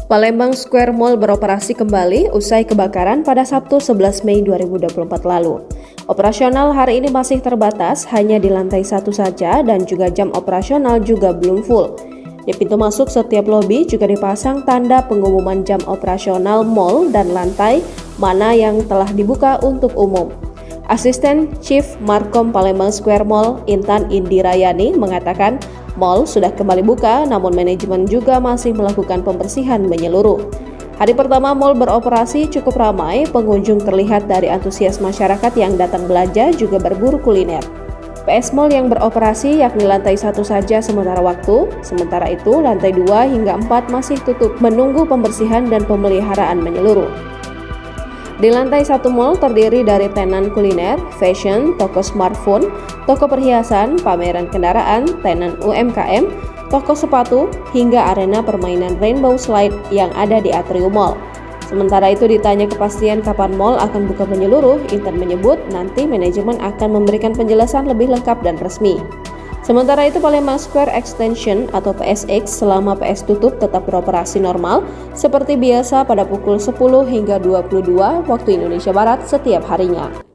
Palembang Square Mall beroperasi kembali usai kebakaran pada Sabtu 11 Mei 2024 lalu. Operasional hari ini masih terbatas, hanya di lantai 1 saja dan juga jam operasional juga belum full. Di pintu masuk setiap lobi juga dipasang tanda pengumuman jam operasional mall dan lantai mana yang telah dibuka untuk umum. Asisten Chief Markom Palembang Square Mall, Intan Indirayani, mengatakan mall sudah kembali buka, namun manajemen juga masih melakukan pembersihan menyeluruh. Hari pertama mall beroperasi cukup ramai, pengunjung terlihat dari antusias masyarakat yang datang belanja juga berburu kuliner. PS Mall yang beroperasi yakni lantai 1 saja sementara waktu, sementara itu lantai 2 hingga 4 masih tutup menunggu pembersihan dan pemeliharaan menyeluruh. Di lantai 1 mall terdiri dari tenan kuliner, fashion, toko smartphone, toko perhiasan, pameran kendaraan, tenan UMKM, toko sepatu, hingga arena permainan Rainbow Slide yang ada di atrium mall. Sementara itu ditanya kepastian kapan mall akan buka menyeluruh, Intan menyebut nanti manajemen akan memberikan penjelasan lebih lengkap dan resmi. Sementara itu Palembang Square Extension atau PSX selama PS tutup tetap beroperasi normal seperti biasa pada pukul 10 hingga 22 waktu Indonesia Barat setiap harinya.